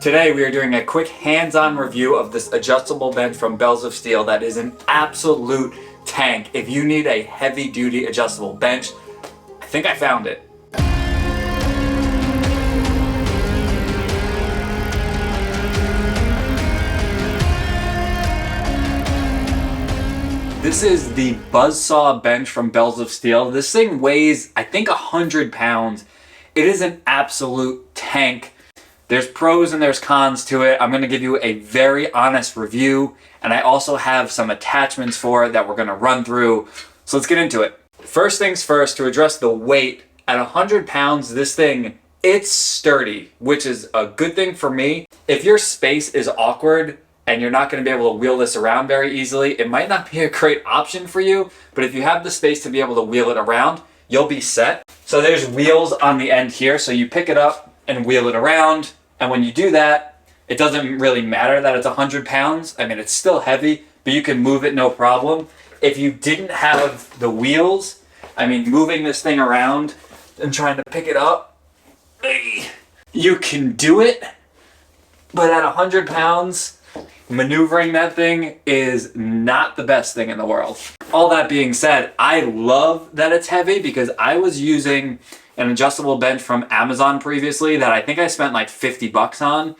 Today we are doing a quick hands-on review of this adjustable bench from Bells of Steel that is an absolute tank. If you need a heavy-duty adjustable bench, I think I found it. This is the Buzzsaw bench from Bells of Steel. This thing weighs, I think, 100 pounds. It is an absolute tank. There's pros and there's cons to it. I'm gonna give you a very honest review, and I also have some attachments for it that we're gonna run through. So let's get into it. First things first, to address the weight, at 100 pounds, this thing, it's sturdy, which is a good thing for me. If your space is awkward and you're not gonna be able to wheel this around very easily, it might not be a great option for you, but if you have the space to be able to wheel it around, you'll be set. So there's wheels on the end here, so you pick it up and wheel it around. And when you do that, it doesn't really matter that it's 100 pounds. I mean, it's still heavy, but you can move it no problem. If you didn't have the wheels, I mean, moving this thing around and trying to pick it up, you can do it, but at 100 pounds, maneuvering that thing is not the best thing in the world. All that being said, I love that it's heavy because I was using an adjustable bench from Amazon previously that I think I spent like 50 bucks on.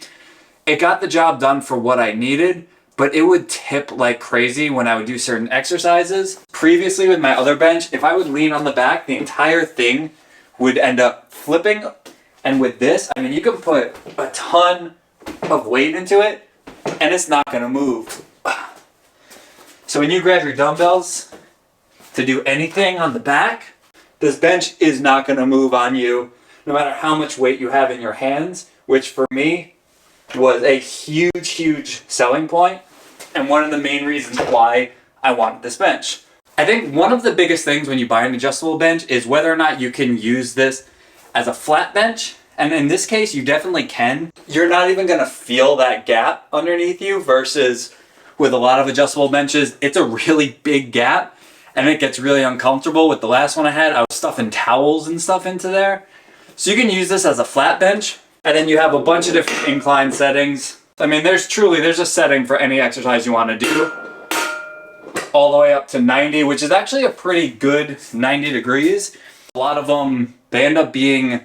It got the job done for what I needed, but it would tip like crazy when I would do certain exercises. Previously with my other bench, if I would lean on the back, the entire thing would end up flipping. And with this, I mean, you can put a ton of weight into it and it's not gonna move. So when you grab your dumbbells to do anything on the back, this bench is not going to move on you no matter how much weight you have in your hands, which for me was a huge selling point and one of the main reasons why I wanted this bench. I think one of the biggest things when you buy an adjustable bench is whether or not you can use this as a flat bench. And in this case, you definitely can. You're not even going to feel that gap underneath you versus with a lot of adjustable benches, it's a really big gap. And it gets really uncomfortable. With the last one I had, I was stuffing towels and stuff into there. So you can use this as a flat bench, and then you have a bunch of different incline settings. I mean, there's a setting for any exercise you want to do, all the way up to 90, which is actually a pretty good 90 degrees. A lot of them, they end up being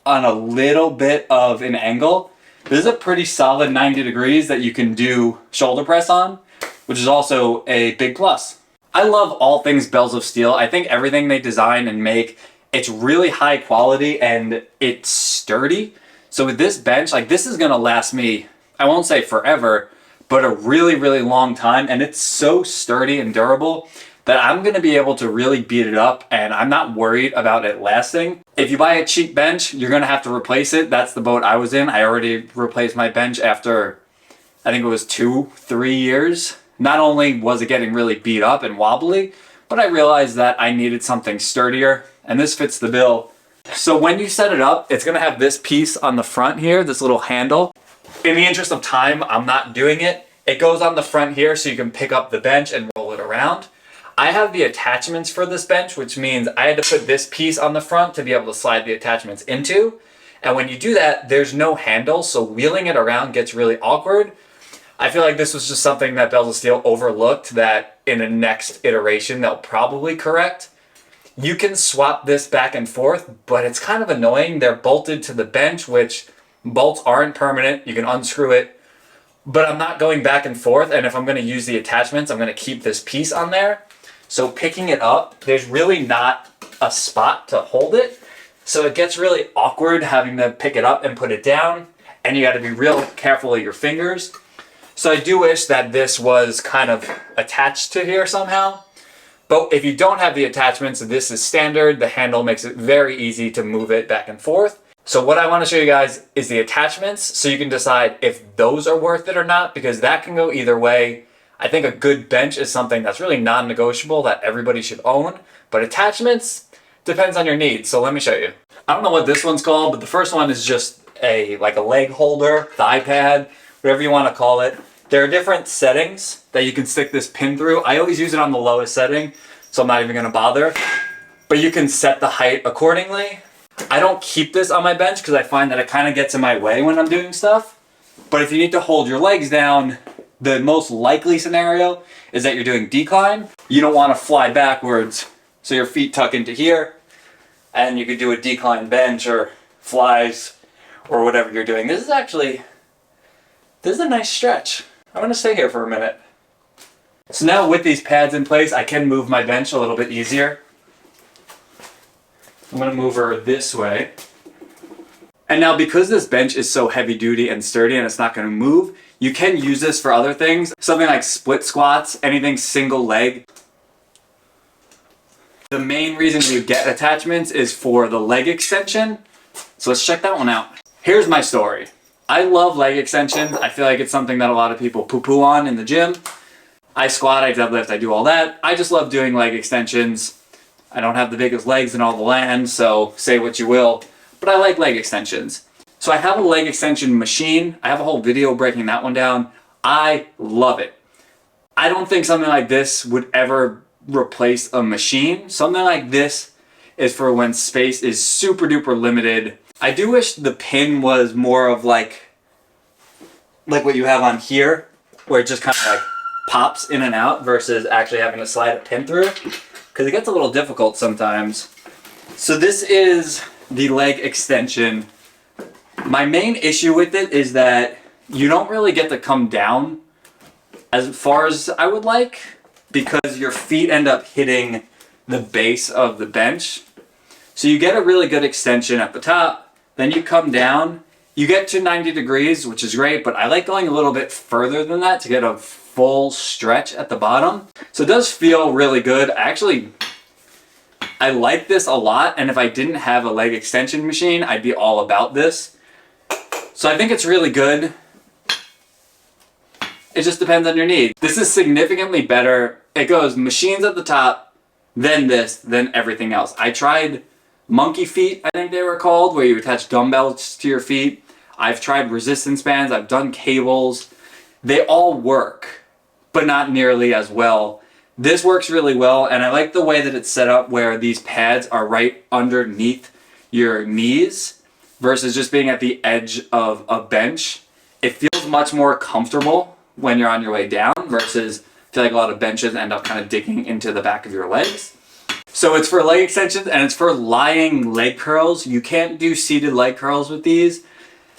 on a little bit of an angle. This is a pretty solid 90 degrees that you can do shoulder press on, which is also a big plus. I love all things Bells of Steel. I think everything they design and make, it's really high quality and it's sturdy. So with this bench, like this is gonna last me, I won't say forever, but a really long time. And it's so sturdy and durable that I'm gonna be able to really beat it up and I'm not worried about it lasting. If you buy a cheap bench, you're gonna have to replace it. That's the boat I was in. I already replaced my bench after, I think it was 2-3 years. Not only was it getting really beat up and wobbly, but I realized that I needed something sturdier, and this fits the bill. So when you set it up, it's gonna have this piece on the front here, this little handle. In the interest of time, I'm not doing it. It goes on the front here so you can pick up the bench and roll it around. I have the attachments for this bench, which means I had to put this piece on the front to be able to slide the attachments into. And when you do that, there's no handle, so wheeling it around gets really awkward. I feel like this was just something that Bells of Steel overlooked that in a next iteration they'll probably correct. You can swap this back and forth, but it's kind of annoying. They're bolted to the bench, which bolts aren't permanent. You can unscrew it, but I'm not going back and forth. And if I'm going to use the attachments, I'm going to keep this piece on there. So picking it up, there's really not a spot to hold it. So it gets really awkward having to pick it up and put it down. And you got to be real careful with your fingers. So I do wish that this was kind of attached to here somehow. But if you don't have the attachments, this is standard. The handle makes it very easy to move it back and forth. So what I want to show you guys is the attachments so you can decide if those are worth it or not, because that can go either way. I think a good bench is something that's really non-negotiable that everybody should own. But attachments depends on your needs. So let me show you. I don't know what this one's called, but the first one is just like a leg holder, thigh pad, whatever you want to call it. There are different settings that you can stick this pin through. I always use it on the lowest setting, so I'm not even gonna bother. But you can set the height accordingly. I don't keep this on my bench because I find that it kind of gets in my way when I'm doing stuff. But if you need to hold your legs down, the most likely scenario is that you're doing decline. You don't want to fly backwards, so your feet tuck into here, and you could do a decline bench or flies or whatever you're doing. This is a nice stretch. I'm gonna stay here for a minute. So now with these pads in place, I can move my bench a little bit easier. I'm gonna move her this way. And now because this bench is so heavy duty and sturdy and it's not gonna move, you can use this for other things. Something like split squats, anything single leg. The main reason you get attachments is for the leg extension. So let's check that one out. Here's my story. I love leg extensions. I feel like it's something that a lot of people poo-poo on in the gym. I squat, I deadlift, I do all that. I just love doing leg extensions. I don't have the biggest legs in all the land, so say what you will, but I like leg extensions. So I have a leg extension machine. I have a whole video breaking that one down. I love it. I don't think something like this would ever replace a machine. Something like this is for when space is super duper limited. I do wish the pin was more of like what you have on here, where it just kind of like pops in and out versus actually having to slide a pin through, because it gets a little difficult sometimes. So this is the leg extension. My main issue with it is that you don't really get to come down as far as I would like, because your feet end up hitting the base of the bench. So you get a really good extension at the top, then you come down, you get to 90 degrees, which is great, but I like going a little bit further than that to get a full stretch at the bottom. So it does feel really good. I like this a lot, and if I didn't have a leg extension machine, I'd be all about this. So I think it's really good. It just depends on your need. This is significantly better. It goes machines at the top, then this, then everything else. I tried monkey feet, I think they were called, where you attach dumbbells to your feet. I've tried resistance bands, I've done cables. They all work, but not nearly as well. This works really well, and I like the way that it's set up where these pads are right underneath your knees versus just being at the edge of a bench. It feels much more comfortable when you're on your way down versus I feel like a lot of benches end up kind of digging into the back of your legs. So it's for leg extensions and it's for lying leg curls. You can't do seated leg curls with these.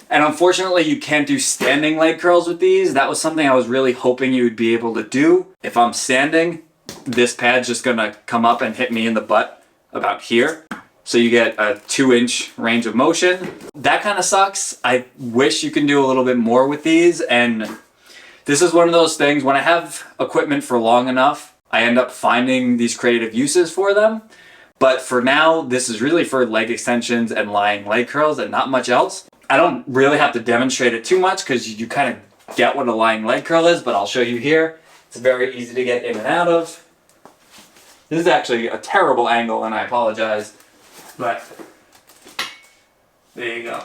And unfortunately, you can't do standing leg curls with these. That was something I was really hoping you would be able to do. If I'm standing, this pad's just gonna come up and hit me in the butt about here. So you get a 2-inch range of motion. That kind of sucks. I wish you can do a little bit more with these. And this is one of those things, when I have equipment for long enough, I end up finding these creative uses for them. But for now, this is really for leg extensions and lying leg curls and not much else. I don't really have to demonstrate it too much because you kind of get what a lying leg curl is, but I'll show you here. It's very easy to get in and out of. This is actually a terrible angle and I apologize, but there you go.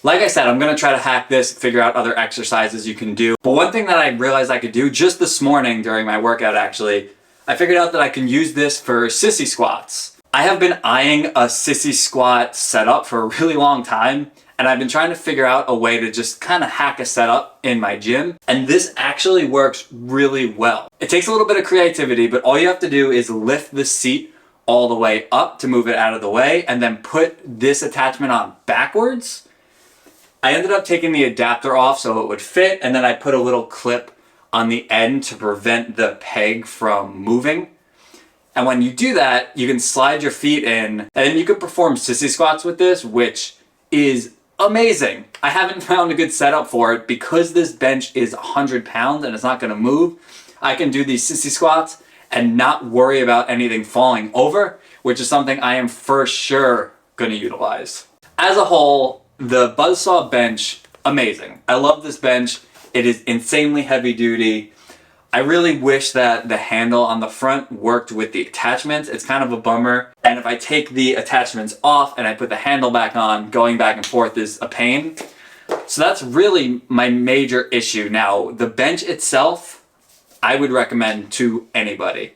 Like I said, I'm going to try to hack this, figure out other exercises you can do. But one thing that I realized I could do just this morning during my workout actually, I figured out that I can use this for sissy squats. I have been eyeing a sissy squat setup for a really long time, and I've been trying to figure out a way to just kind of hack a setup in my gym, and this actually works really well. It takes a little bit of creativity, but all you have to do is lift the seat all the way up to move it out of the way, and then put this attachment on backwards. I ended up taking the adapter off so it would fit, and then I put a little clip on the end to prevent the peg from moving. And when you do that, you can slide your feet in, and you can perform sissy squats with this, which is amazing. I haven't found a good setup for it because this bench is 100 pounds and it's not gonna move. I can do these sissy squats and not worry about anything falling over, which is something I am for sure gonna utilize. As a whole, the Buzzsaw bench, amazing. I love this bench. It is insanely heavy duty. I really wish that the handle on the front worked with the attachments. It's kind of a bummer. And if I take the attachments off and I put the handle back on, going back and forth is a pain. So that's really my major issue. Now, the bench itself, I would recommend to anybody.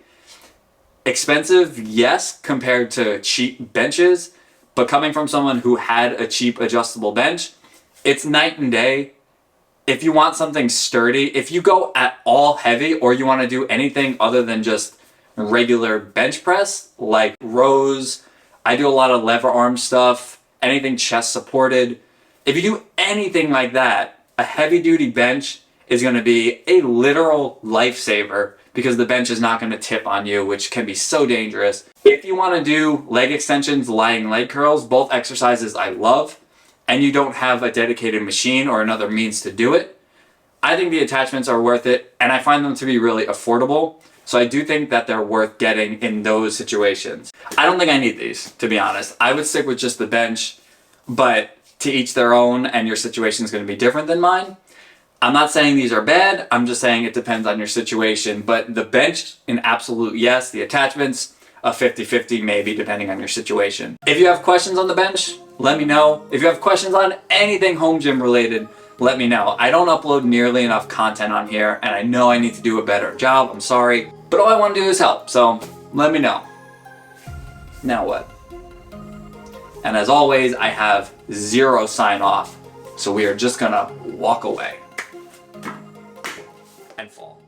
Expensive, yes, compared to cheap benches, But coming from someone who had a cheap adjustable bench, it's night and day. If you want something sturdy, if you go at all heavy or you want to do anything other than just regular bench press, like rows, I do a lot of lever arm stuff, anything chest supported. If you do anything like that, a heavy duty bench is going to be a literal lifesaver because the bench is not going to tip on you, which can be so dangerous. If you want to do leg extensions, lying leg curls, both exercises I love, and you don't have a dedicated machine or another means to do it, I think the attachments are worth it, and I find them to be really affordable. So I do think that they're worth getting in those situations. I don't think I need these, to be honest. I would stick with just the bench, but to each their own, and your situation is going to be different than mine. I'm not saying these are bad, I'm just saying it depends on your situation. But the bench, an absolute yes. The attachments, a 50-50 maybe, depending on your situation. If you have questions on the bench, let me know. If you have questions on anything home gym related, let me know. I don't upload nearly enough content on here, and I know I need to do a better job. I'm sorry. But all I want to do is help, so let me know. Now what? And as always, I have zero sign off, so we are just gonna walk away and fall.